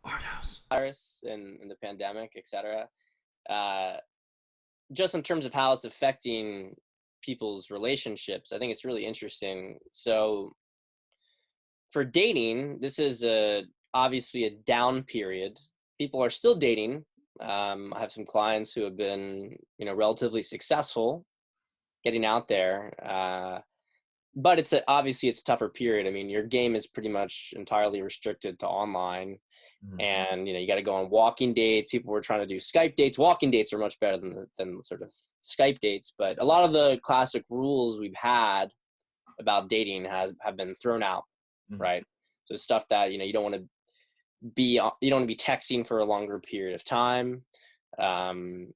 Arthaus. Virus and the pandemic, etc. Uh, just in terms of how it's affecting people's relationships, I think it's really interesting. So for dating, this is obviously a down period. People are still dating. I have some clients who have been, relatively successful getting out there. But obviously it's a tougher period. I mean, your game is pretty much entirely restricted to online, Mhm. and you got to go on walking dates. People were trying to do Skype dates. Walking dates are much better than sort of Skype dates. But a lot of the classic rules we've had about dating have been thrown out, Mhm. right? So stuff that you don't want to be texting for a longer period of time. Um,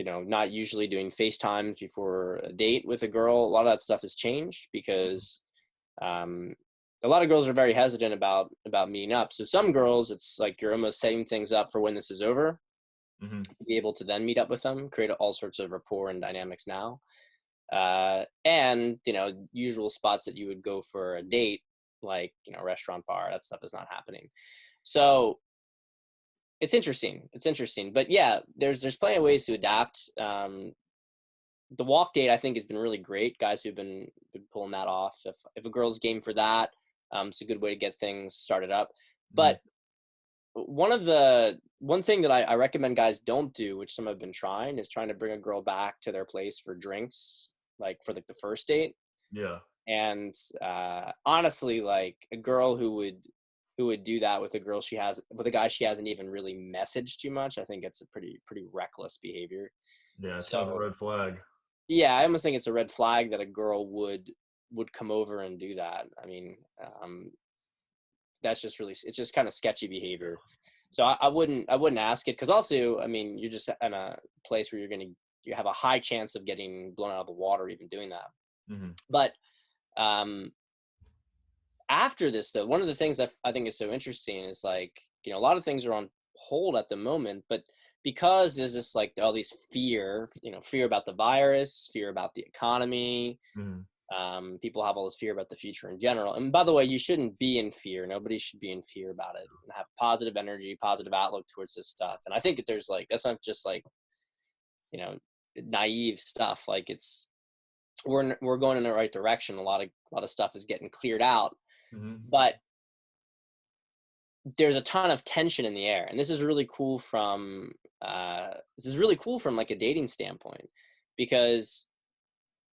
not usually doing FaceTimes before a date with a girl. A lot of that stuff has changed because um, a lot of girls are very hesitant about meeting up. So some girls, it's like you're almost setting things up for when this is over, Mhm. to be able to then meet up with them, create all sorts of rapport and dynamics now. And usual spots that you would go for a date, like restaurant, bar, that stuff is not happening. So it's interesting, but yeah, there's plenty of ways to adapt. The walk date I think has been really great. Guys who've been pulling that off. If a girl's game for that, it's a good way to get things started up. Mhm. But one thing that I recommend guys don't do, which some have been trying, is trying to bring a girl back to their place for drinks, like for like the first date. Yeah. And honestly, like a girl who would do that with a guy she hasn't even really messaged too much, I think it's a pretty reckless behavior. Yeah. It's kind of a So red flag. yeah, I almost think it's a red flag that a girl would come over and do that. I mean, that's just it's just kind of sketchy behavior. So I wouldn't ask it, because also, I mean, you're just in a place where you have a high chance of getting blown out of the water even doing that. Mhm. But um, after this, though, one of the things that I think is so interesting is, like, a lot of things are on hold at the moment, but because there's this, like, all these fear about the virus, fear about the economy. Mhm. People have all this fear about the future in general. And by the way, you shouldn't be in fear. Nobody should be in fear about it, and have positive energy, positive outlook towards this stuff. And I think that that's not just like, you know, naive stuff. Like, we're going in the right direction. A lot of stuff is getting cleared out, Mhm. but there's a ton of tension in the air. And this is really cool from like a dating standpoint, because,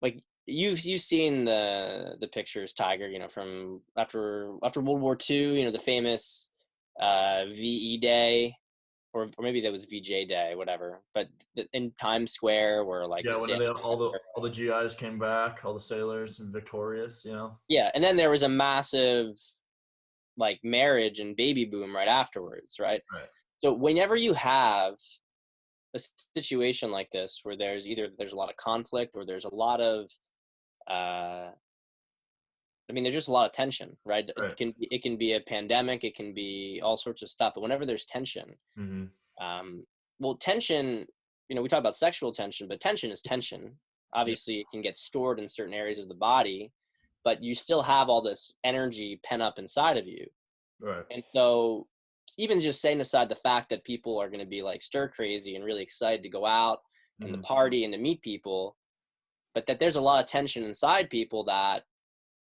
like, you've seen the pictures, Tiger, from after World War II, the famous VE Day, or maybe that was VJ Day, whatever. But in Times Square, where like the Yeah. When sailors all the GIs came back, all the sailors victorious. yeah, and then there was a massive, like, marriage and baby boom right afterwards, right? Right. So whenever you have a situation like this, where there's a lot of conflict, or there's a lot of uh, I mean, there's just a lot of tension, right? Right. It can be a pandemic, it can be all sorts of stuff. But whenever there's tension, Mhm. um, well, tension, we talk about sexual tension, but tension is tension. Yeah. Obviously, it can get stored in certain areas of the body, but you still have all this energy pent up inside of you. Right. And so, even just setting aside the fact that people are going to be like stir crazy and really excited to go out and the Mhm. party and to meet people, but that there's a lot of tension inside people, that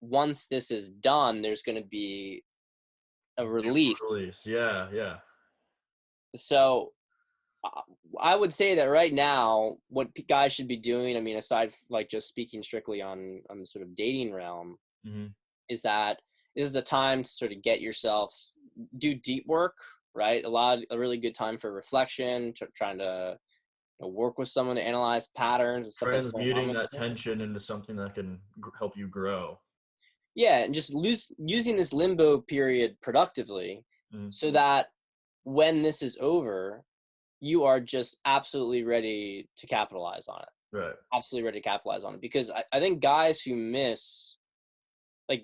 once this is done, there's going to be a Beautiful release. release. Yeah. Yeah. So uh, I would say that right now, what guys should be doing, I mean, aside like just speaking strictly on the sort of dating realm, Mhm. is that this is the time to sort of get yourself, do deep work, right? A really good time for reflection, trying to work with someone to analyze patterns and stuff that's going on Transmuting with that you. tension into something that can help you grow. Yeah, and just using this limbo period productively, Mhm. so that when this is over, you are just absolutely ready to capitalize on it. Right. Absolutely ready to capitalize on it. Because I think guys who miss, like,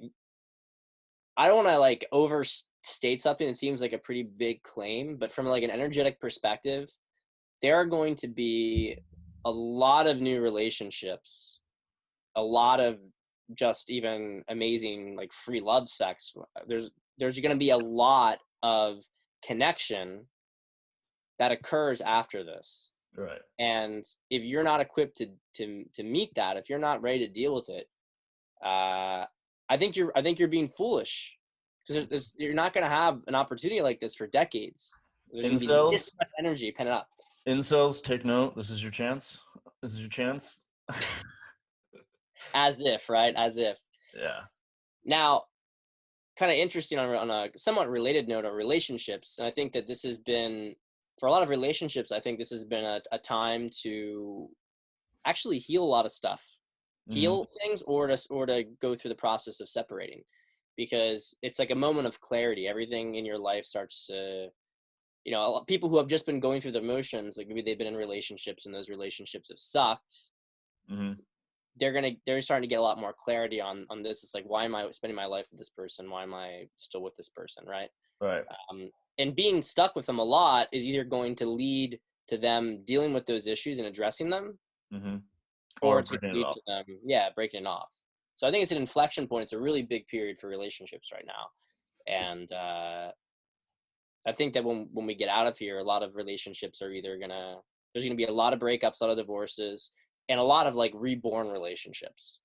I don't want to like overstate something that seems like a pretty big claim, but from like an energetic perspective, there are going to be a lot of new relationships, a lot of just even amazing like free love sex. There's going to be a lot of connection that occurs after this. Right. And if you're not equipped to meet that, if you're not ready to deal with it, I think you're being foolish, because you're not going to have an opportunity like this for decades. There's going to be this much energy pent up. Incels, take note. This is your chance. This is your chance. As if, right? As if. Yeah. Now, kind of interesting on a somewhat related note on relationships. And I think that this has been, for a lot of relationships, I think this has been a time to actually heal a lot of stuff, heal things, or to go through the process of separating, because it's like a moment of clarity. Everything in your life starts to, you know, a lot, people who have just been going through the motions, like maybe they've been in relationships and those relationships have sucked. They're starting to get a lot more clarity on this. It's like, why am I spending my life with this person? Why am I still with this person? Right. And being stuck with them a lot is either going to lead to them dealing with those issues and addressing them, or it's going to lead to them, breaking it off. So I think it's an inflection point. It's a really big period for relationships right now. And I think that when we get out of here, a lot of relationships are either there's going to be a lot of breakups, a lot of divorces, and a lot of like reborn relationships.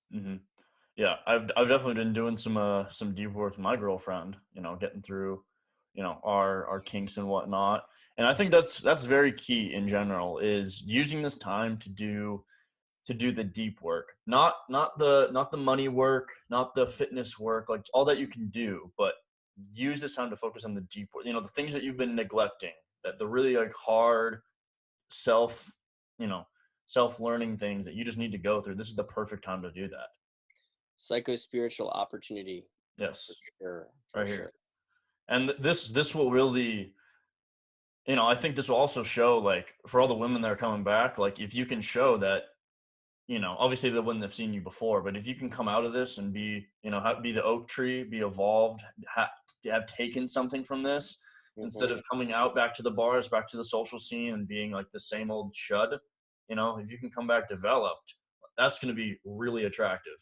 Yeah, I've definitely been doing some deep work with my girlfriend, you know, getting through, you know, our kinks and whatnot. And I think that's very key in general, is using this time to do the deep work, not the money work, not the fitness work, like all that you can do, but use this time to focus on the deep work, you know, the things that you've been neglecting, that the really like hard self-learning things that you just need to go through. This is the perfect time to do that. Psycho-spiritual opportunity. Yes. For right sure. here. And this will really, you know, I think this will also show, like, for all the women that are coming back, like, if you can show that, you know, obviously they wouldn't have seen you before, but if you can come out of this and be, you know, be the oak tree, be evolved, have taken something from this, instead of coming out back to the bars, back to the social scene and being like the same old chud, you know, if you can come back developed, that's going to be really attractive.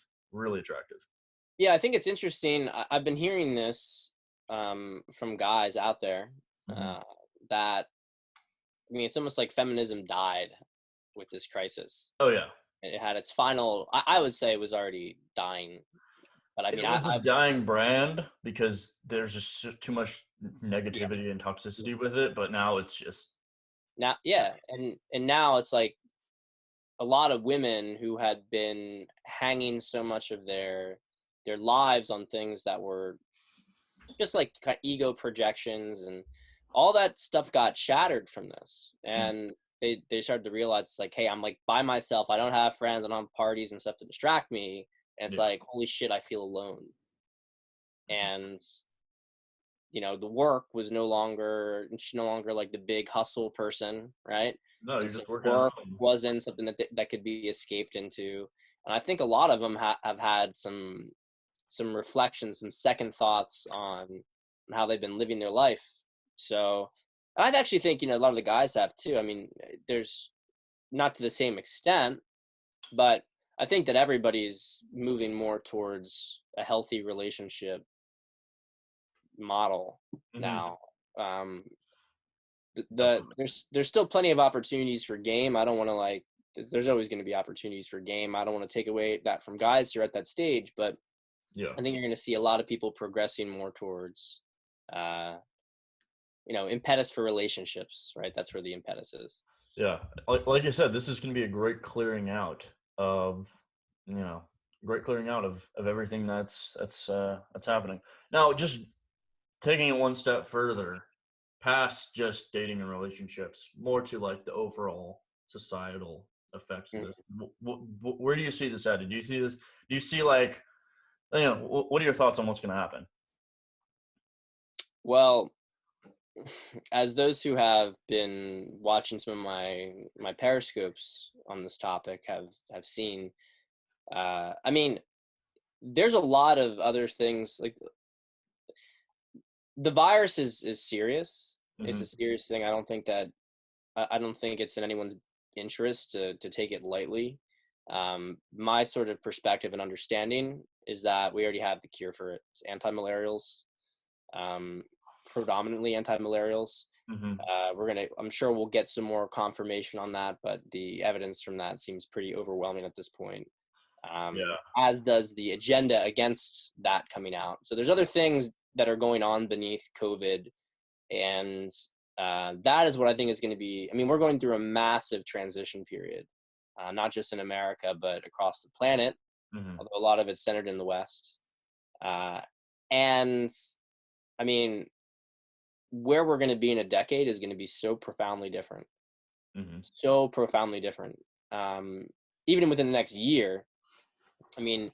Yeah, I think it's interesting. I've been hearing this from guys out there that, I mean, it's almost like feminism died with this crisis. Oh yeah. It had its final, I would say it was already dying. But I mean, it was a dying brand because there's just too much negativity and toxicity with it. But now it's just now, and now it's like a lot of women who had been hanging so much of their lives on things that were just like kind of ego projections, and all that stuff got shattered from this. And they started to realize, it's like, hey, I'm like by myself. I don't have friends. I don't have parties and stuff to distract me. And it's like, holy shit, I feel alone. And, you know, the work was no longer like the big hustle person, right? No, you're just working. Work wasn't something that could be escaped into. And I think a lot of them have had some reflections, some second thoughts on how they've been living their life. So I actually think, you know, a lot of the guys have too. I mean, there's not to the same extent, but I think that everybody's moving more towards a healthy relationship model now. There's still plenty of opportunities for game. I don't want to, like, there's always going to be opportunities for game. I don't want to take away that from guys who are at that stage, but I think you're going to see a lot of people progressing more towards, you know, impetus for relationships, right? That's where the impetus is. Yeah. Like you said, this is going to be a great clearing out of, you know, of everything that's happening. Now, just taking it one step further, past just dating and relationships, more to like the overall societal effects of this. Where do you see this at? Do you see this? Do you see, like, you know, what are your thoughts on what's going to happen? Well, as those who have been watching some of my periscopes on this topic have seen, I mean, there's a lot of other things. Like, the virus is serious. It's a serious thing. I don't think it's in anyone's interest to take it lightly. My sort of perspective and understanding is that we already have the cure for it. It's anti-malarials. predominantly anti-malarials. Hmm. I'm sure we'll get some more confirmation on that, but the evidence from that seems pretty overwhelming at this point. Yeah. As does the agenda against that coming out. So there's other things that are going on beneath COVID, and that is what I think is going to be. I mean, we're going through a massive transition period, not just in America, but across the planet, Hmm. although a lot of it's centered in the West. And I mean, where we're going to be in a decade is going to be so profoundly different, Hmm. so profoundly different. Um, Even within the next year, I mean,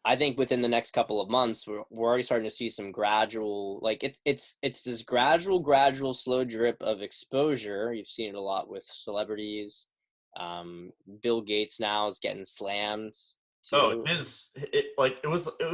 I think within the next couple of months, we're already starting to see some gradual, like it's this gradual, slow drip of exposure. You've seen it a lot with celebrities. Bill Gates now is getting slammed Oh, too. it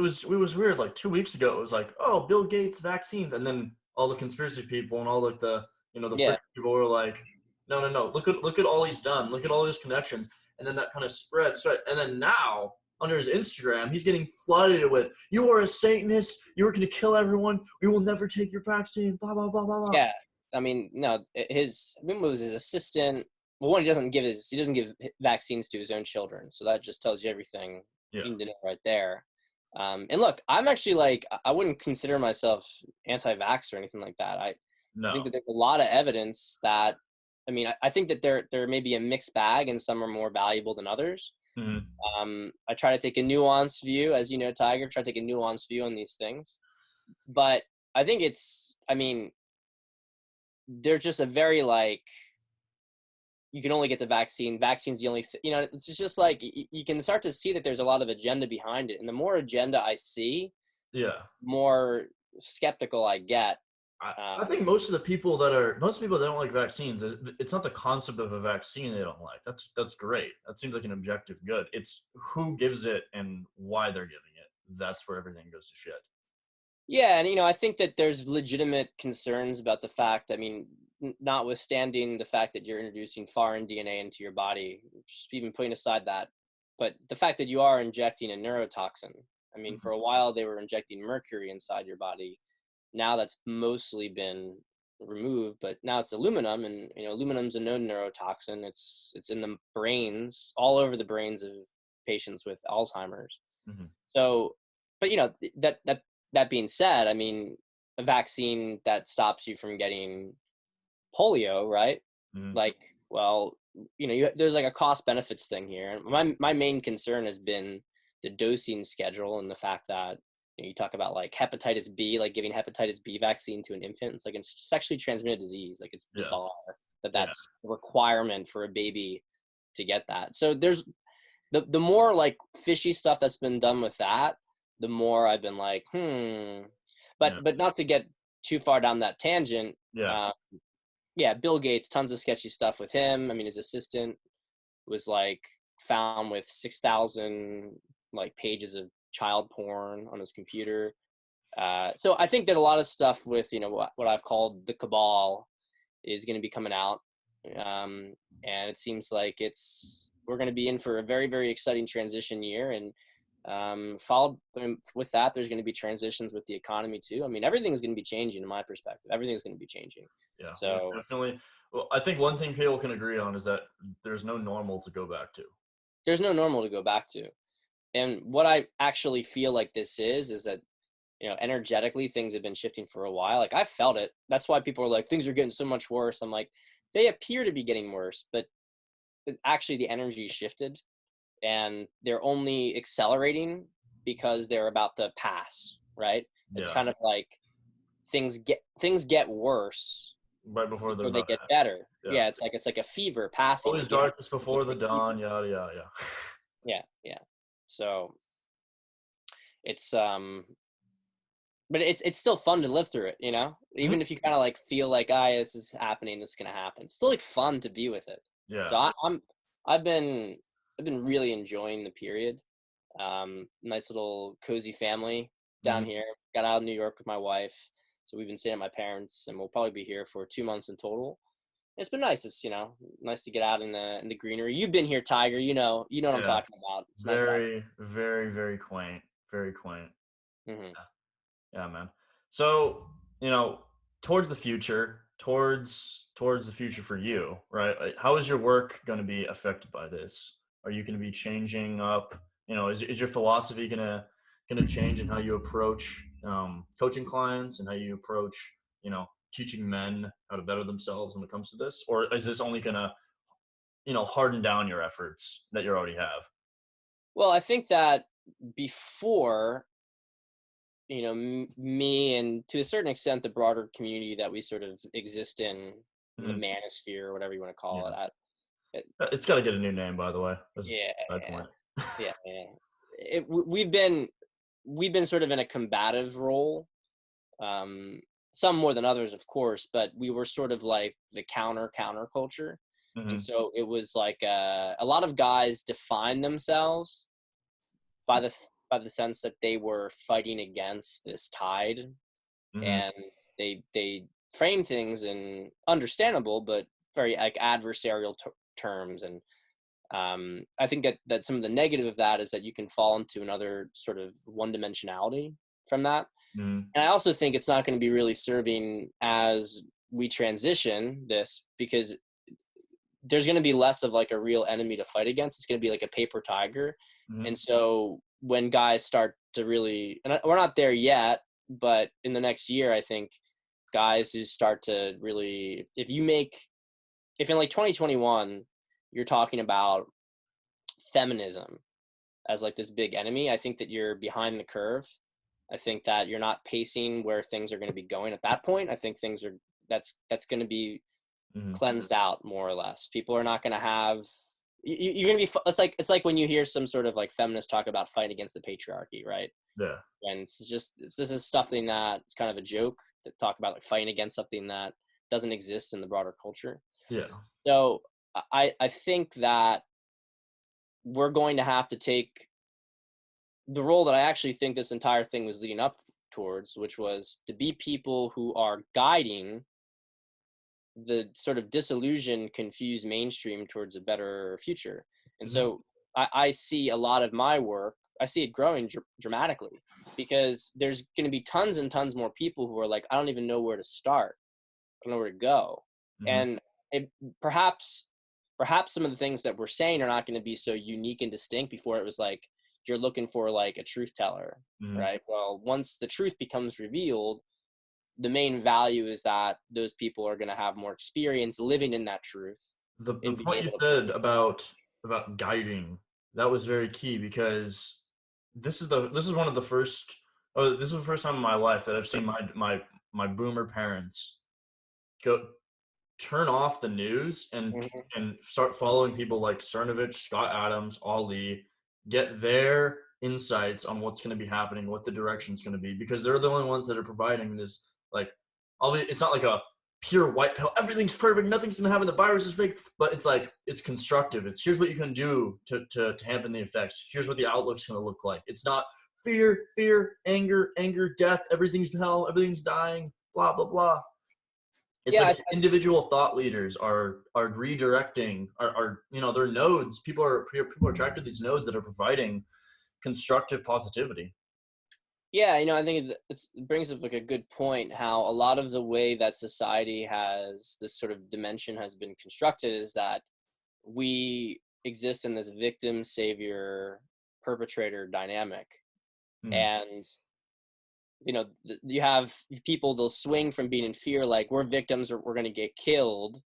was weird. Like 2 weeks ago, it was like, oh, Bill Gates vaccines, and then all the conspiracy people and all like the Yeah, fringe people were like, no, no, no, look at all he's done, look at all his connections, and then that kind of spread, and then now under his Instagram, he's getting flooded with, you are a Satanist, you are going to kill everyone, we will never take your vaccine, blah blah blah blah blah. yeah. I mean, no, I mean, it was his assistant. Well, one, he doesn't give vaccines to his own children, so that just tells you everything Yeah, you need to know right there. And look, I'm actually like, I wouldn't consider myself anti-vax or anything like that. I think no, that there's a lot of evidence that, I mean, I think that there may be a mixed bag, and some are more valuable than others. hmm, I try to take a nuanced view, as you know, Tiger. Try to take a nuanced view on these things, but I think I mean, there's just a very like, you can only get the vaccine. Vaccine's the only, it's just like you can start to see that there's a lot of agenda behind it, and the more agenda I see, yeah. more skeptical I get. I think most people that don't like vaccines, it's not the concept of a vaccine they don't like. That's great. That seems like an objective good. It's who gives it and why they're giving it. That's where everything goes to shit. Yeah, and I think that there's legitimate concerns about the fact. I mean, notwithstanding the fact that you're introducing foreign DNA into your body, just even putting aside that, but the fact that you are injecting a neurotoxin. I mean, for Mhm. a while they were injecting mercury inside your body. Now that's mostly been removed, but now it's aluminum, and aluminum's a known neurotoxin. It's in the brains, all over the brains of patients with Alzheimer's. Mhm. So, but that being said, I mean, a vaccine that stops you from getting polio, right? Mhm. Like, well, there's like a cost benefits thing here. My main concern has been the dosing schedule, and the fact that you talk about like hepatitis B, like giving hepatitis B vaccine to an infant. It's like a sexually transmitted disease. Like, it's Yeah. bizarre that Yeah. that's a requirement for a baby to get that. So there's the more like fishy stuff that's been done with that, the more I've been like, Yeah. but not to get too far down that tangent. Yeah. uh, yeah, Bill Gates, tons of sketchy stuff with him. I mean, his assistant was like found with 6,000 like pages of child porn on his computer. So I think that a lot of stuff with what I've called the cabal is going to be coming out, and it seems like we're going to be in for a very, very exciting transition year, and followed with that, there's going to be transitions with the economy too. I mean, everything's going to be changing in my perspective. Everything's going to be changing. Yeah. Most So definitely. Well, I think one thing people can agree on is that there's no normal to go back to. there's no normal to go back to. And what I actually feel like this is that energetically things have been shifting for a while. Like, I felt it. That's why people are like, things are getting so much worse. I'm like, they appear to be getting worse, but actually the energy shifted, and they're only accelerating because they're about to pass, right? It's Yeah. kind of like things get worse Right before they're before they about to get end. better. Yeah. Yeah, it's like a fever passing. Always Like, you have darkest before the dawn. Yada yada. Yeah. yeah, yeah. So it's but it's still fun to live through it, Mhm. even if you kind of like feel like, this is happening, this is gonna happen. It's still like fun to be with it. Yeah. So I've been I've been really enjoying the period. Nice little cozy family down Mhm. here. Got out of New York with my wife, so we've been staying at my parents, and we'll probably be here for 2 months in total. It's been nice. It's nice to get out in the greenery. You've been here, Tiger. You know what I'm Yeah. talking about. It's nice out. Very, very, very quaint. Very quaint. Hmm. Yeah, man. So, towards the future, towards the future for you, right? How is your work going to be affected by this? Are you going to be changing up? Is your philosophy going to change in how you approach coaching clients and how you approach teaching men how to better themselves when it comes to this, or is this only going to harden down your efforts that you already have? Well, I think that before, me and to a certain extent the broader community that we sort of exist in the Hmm. manosphere or whatever you want to call Yeah, it. It it's got to get a new name, by the way. That's yeah, a bad point. yeah, yeah. We've been sort of in a combative role, um, some more than others, of course, but we were sort of like the counterculture, and Hmm. so it was like a lot of guys define themselves by the sense that they were fighting against this tide, Hmm. and they frame things in understandable but very like adversarial terms. And I think that some of the negative of that is that you can fall into another sort of one dimensionality from that. Hmm. And I also think it's not going to be really serving as we transition this, because there's going to be less of like a real enemy to fight against. It's going to be like a paper tiger. Hmm. And so when guys start to really, and we're not there yet, but in the next year, I think guys who start to really, if in like 2021, you're talking about feminism as like this big enemy, I think that you're behind the curve. I think that you're not pacing where things are going to be going at that point. I think that's going to be Hmm. cleansed out more or less. People are not going to have, you're going to be, it's like when you hear some sort of like feminist talk about fight against the patriarchy, right? Yeah. And this is something that it's kind of a joke to talk about, like fighting against something that doesn't exist in the broader culture. Yeah. So I think that we're going to have to take the role that I actually think this entire thing was leading up towards, which was to be people who are guiding the sort of disillusioned, confused mainstream towards a better future. And Hmm. so I see a lot of my work, I see it growing dramatically, because there's going to be tons and tons more people who are like, I don't even know where to start. I don't know where to go. Hmm. And it, perhaps some of the things that we're saying are not going to be so unique and distinct. Before it was like, you're looking for like a truth teller, Hmm. right? Well, once the truth becomes revealed, the main value is that those people are going to have more experience living in that truth The and being point you able to said about guiding, that was very key, because this is one of the first oh, this is the first time in my life that I've seen my boomer parents go turn off the news Mhm. and start following people like Cernovich, Scott Adams, Ali, get their insights on what's going to be happening, what the direction's going to be, because they're the only ones that are providing this, like, it's not like a pure white pill, everything's perfect, nothing's going to happen, the virus is fake, but it's like, it's constructive. It's here's what you can do to dampen the effects. Here's what the outlook's going to look like. It's not fear, anger, death, everything's hell, everything's dying, blah, blah, blah. It's Yeah, like individual thought leaders are redirecting are their nodes. People are attracted to these nodes that are providing constructive positivity. yeah, I think it brings up like a good point, how a lot of the way that society has this sort of dimension has been constructed is that we exist in this victim savior perpetrator dynamic. Mm. And you have people, they'll swing from being in fear like we're victims or we're going to get killed,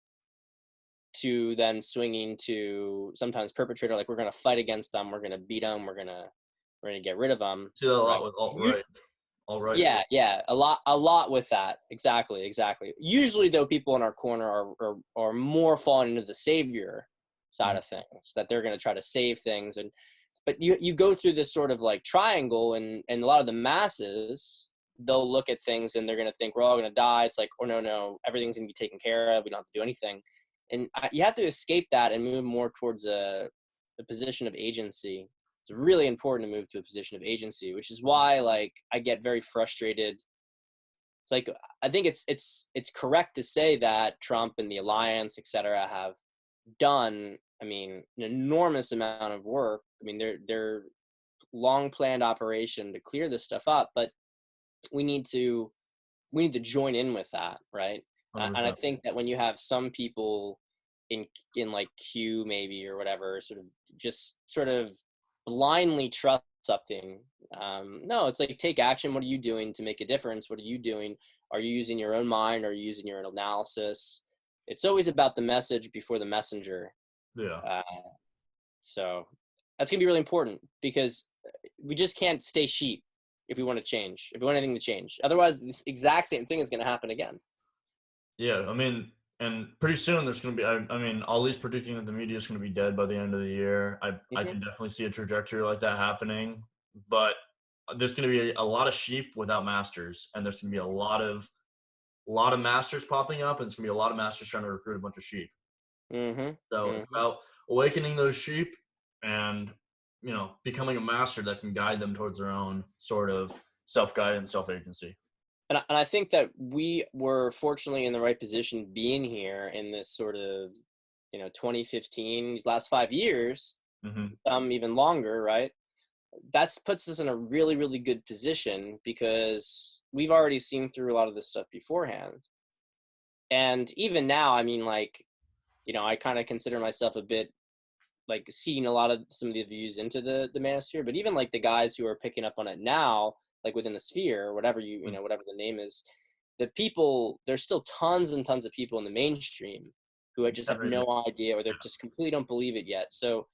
to then swinging to sometimes perpetrator like we're going to fight against them, we're going to beat them, we're going to get rid of them, See that a right? lot with alt right. Yeah, a lot with that. Exactly. Usually though, people in our corner are more falling into the savior side Mhm. of things, that they're going to try to save things. And but you go through this sort of like triangle, and a lot of the masses, they'll look at things and they're going to think we're all going to die. It's like, oh no, everything's going to be taken care of, we don't have to do anything. And you have to escape that and move more towards a position of agency. It's really important to move to a position of agency, which is why like I get very frustrated. It's like I think it's correct to say that Trump and the alliance, et cetera, have done, I mean, an enormous amount of work. I mean, they're long planned operation to clear this stuff up, but we need to we need to join in with that, right? And I 100%. think that when you have some people in like Q maybe or whatever, sort of just sort of blindly trust something. No, it's like, take action. What are you doing to make a difference? What are you doing? Are you using your own mind? Are you using your own analysis? It's always about the message before the messenger. Yeah. Uh, so that's gonna be really important, because we just can't stay sheep if we want to change, if we want anything to change. Otherwise, this exact same thing is going to happen again. Yeah, I mean, and pretty soon there's going to be. I mean, Ollie's predicting that the media is going to be dead by the end of the year. I Mm-hmm. can definitely see a trajectory like that happening, but there's going to be a lot of sheep without masters, and there's going to be a lot of masters popping up, and it's going to be a lot of masters trying to recruit a bunch of sheep. Mm-hmm. So it's Mm-hmm. about awakening those sheep and, becoming a master that can guide them towards their own sort of self-guidance, self-agency. And I think that we were fortunately in the right position being here in this sort of, 2015, these last 5 years, Hmm. even longer, right? That puts us in a really, really good position, because we've already seen through a lot of this stuff beforehand. And even now, I mean, like, I kind of consider myself a bit like seeing a lot of some of the views into the manosphere, but even like the guys who are picking up on it now, like within the sphere, or whatever whatever the name is, the people, there's still tons and tons of people in the mainstream who just Yeah, have no idea, or they just completely don't believe it yet. So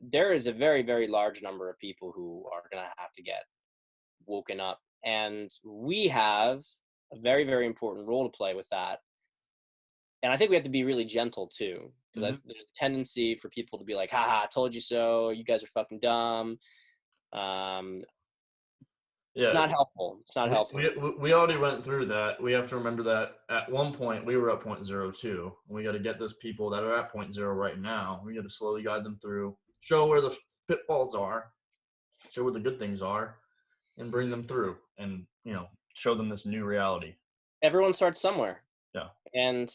there is a very, very large number of people who are going to have to get woken up, and we have a very, very important role to play with that. And I think we have to be really gentle too, because hmm there's a tendency for people to be like, "Ha ha, told you so. You guys are fucking dumb." Um, it's yeah. not helpful. It's not We, helpful. we, we already went through that. We have to remember that at one point we were at point 0.02. We got to get those people that are at point 0 right now. We got to slowly guide them through, show where the pitfalls are, show where the good things are, and bring them through, and show them this new reality. Everyone starts somewhere, Yeah. and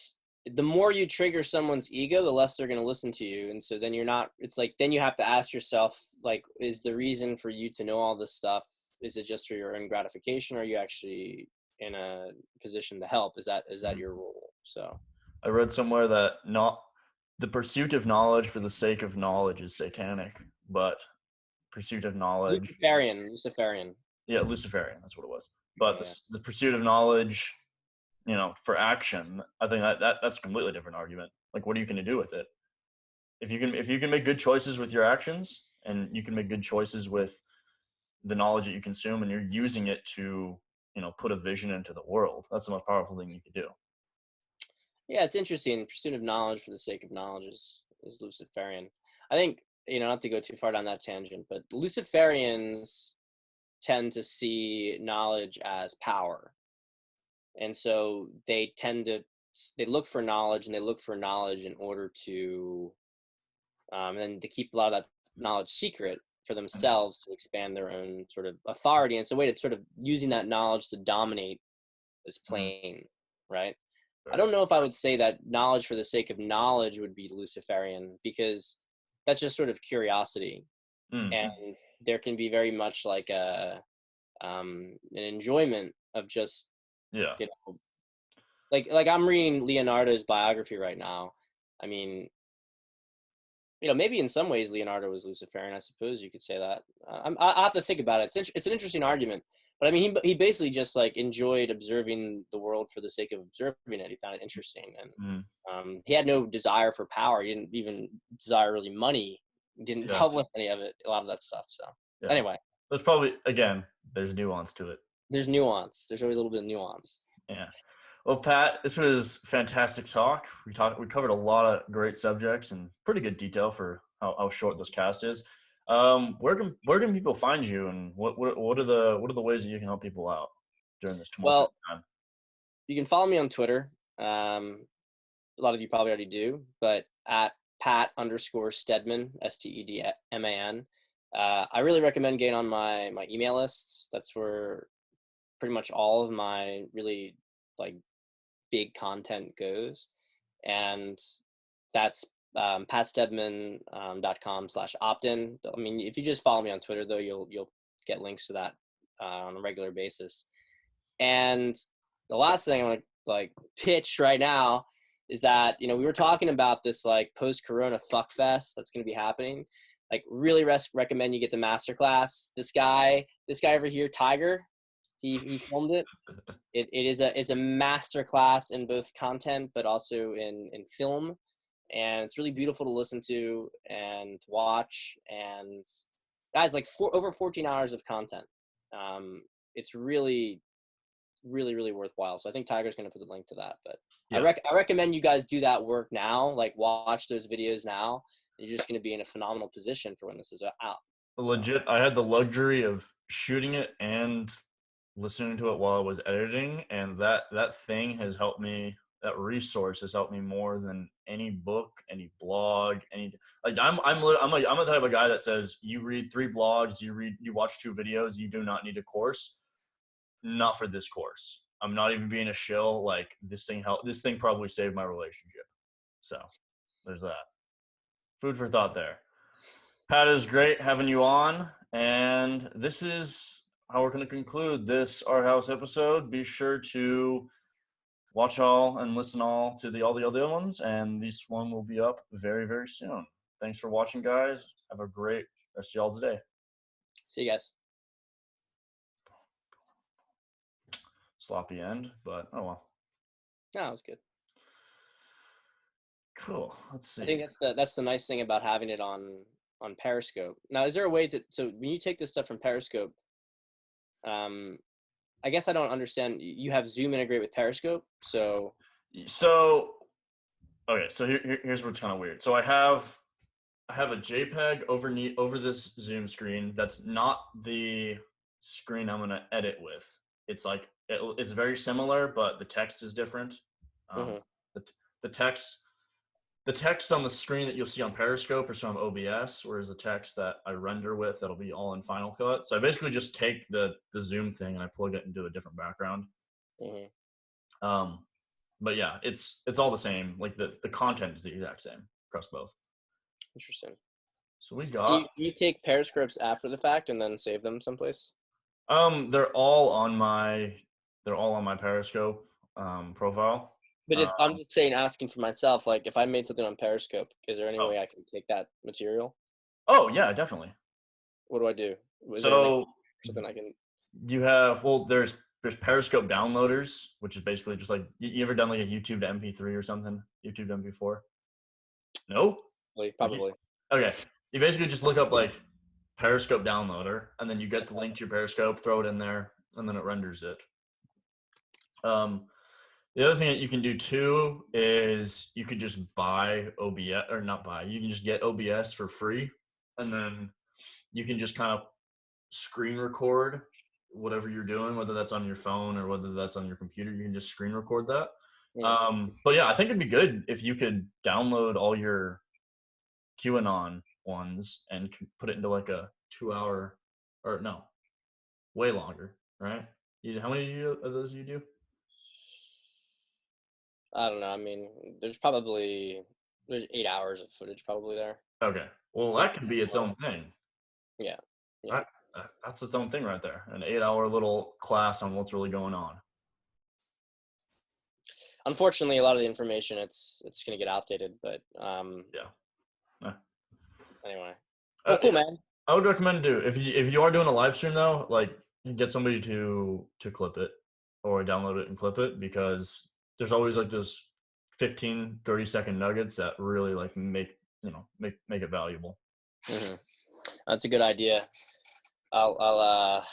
the more you trigger someone's ego, the less they're going to listen to you. And so then you're not. It's like, then you have to ask yourself, like, is the reason for you to know all this stuff, is it just for your own gratification, or are you actually in a position to help? Is that Mhm. your role? So I read somewhere that not the pursuit of knowledge for the sake of knowledge is satanic, but pursuit of knowledge, Luciferian. yeah, Luciferian, that's what it was. But Yeah. the pursuit of knowledge, for action, I think that's a completely different argument. Like, what are you going to do with it? If you can make good choices with your actions, and you can make good choices with the knowledge that you consume, and you're using it to put a vision into the world, that's the most powerful thing you could do. Yeah, it's interesting. Pursuit of knowledge for the sake of knowledge is Luciferian. I think, not to go too far down that tangent, but Luciferians tend to see knowledge as power. And so they look for knowledge, and they look for knowledge in order to, and to keep a lot of that knowledge secret for themselves, to expand their own sort of authority. And it's a way to sort of using that knowledge to dominate this Mhm. plane, right? I Right. don't know if I would say that knowledge for the sake of knowledge would be Luciferian, because that's just sort of curiosity, Mm. and there can be very much like an enjoyment of just, Yeah. you know like I'm reading Leonardo's biography right now. I mean, maybe in some ways Leonardo was Luciferian. I suppose you could say that. I have to think about it. It's an interesting argument, but I mean, he basically just like enjoyed observing the world for the sake of observing it. He found it interesting, and Mm. he had no desire for power. He didn't even desire really money. He didn't Yeah. publish any of it, a lot of that stuff. So Yeah. anyway, There's probably, again, there's nuance to it. there's nuance. There's always a little bit of nuance. Yeah. Well, Pat, this was fantastic talk. We covered a lot of great subjects in pretty good detail for how short this cast is. Where can people find you, and what are the ways that you can help people out during this tumultuous Well, time? you can follow me on Twitter. A lot of you probably already do, but at Pat_Stedman, Stedman. I really recommend getting on my email list. That's where pretty much all of my really like big content goes, and that's patstedman.com/opt-in. I mean, if you just follow me on Twitter, though, you'll get links to that on a regular basis. And the last thing I want to like pitch right now is that, we were talking about this like post-corona fuck fest that's going to be happening. Like really recommend you get the masterclass. This guy over here, Tiger, he filmed it. It's a masterclass in both content, but also in film. And it's really beautiful to listen to and watch. And guys, like over 14 hours of content. It's really, really, really worthwhile. So I think Tiger's going to put the link to that. But yeah. I recommend you guys do that work now. Like watch those videos now. You're just going to be in a phenomenal position for when this is out. Legit, I had the luxury of shooting it and listening to it while I was editing, and that thing has helped me. That resource has helped me more than any book, any blog, anything. Like I'm the type of guy that says you read 3 blogs, you watch 2 videos, you do not need a course. Not for this course. I'm not even being a shill. Like this thing probably saved my relationship. So there's that. Food for thought there. Pat, is great having you on, and this is how we're going to conclude this Arthaus episode. Be sure to watch all and listen all to all the other ones, and this one will be up very, very soon. Thanks for watching, guys. Have a great rest of y'all today. See you guys. Sloppy end, but oh well. No, it was good. Cool. Let's see. I think that's the nice thing about having it on Periscope. Now, is there a way so when you take this stuff from Periscope, I guess I don't understand. You have Zoom integrate with Periscope, so okay. So here's what's kind of weird. So I have a JPEG over this Zoom screen. That's not the screen I'm gonna edit with. It's like it's very similar, but the text is different. The text on the screen that you'll see on Periscope is from OBS, whereas the text that I render with, that'll be all in Final Cut. So I basically just take the Zoom thing and I plug it into a different background. But yeah, it's all the same. Like the content is the exact same across both. Interesting. So we got. Do you take Periscopes after the fact and then save them someplace? They're all on my Periscope profile. But if I'm just saying, asking for myself, like if I made something on Periscope, is there any way I can take that material? Oh yeah, definitely. What do I do? Something I can. You have there's Periscope downloaders, which is basically just like you ever done like a YouTube to MP3 or something? YouTube to MP4? No? Probably. Okay. You basically just look up like Periscope downloader, and then you get the link to your Periscope, throw it in there, and then it renders it. The other thing that you can do too is you could just buy OBS, or not buy, you can just get OBS for free, and then you can just kind of screen record whatever you're doing, whether that's on your phone or whether that's on your computer. You can just screen record that. Yeah. But yeah, I think it'd be good if you could download all your QAnon ones and put it into like a 2-hour, or no, way longer, right? How many of those do you do? I don't know. I mean, there's 8 hours of footage probably there. Okay. Well, that could be its own thing. Yeah. That's its own thing right there. An 8-hour little class on what's really going on. Unfortunately, a lot of the information it's going to get outdated, but yeah. Anyway. Well, cool, man. I would recommend if you are doing a live stream though, like get somebody to clip it or download it and clip it, because there's always like those 15-30 second nuggets that really like make it valuable. That's a good idea. I'll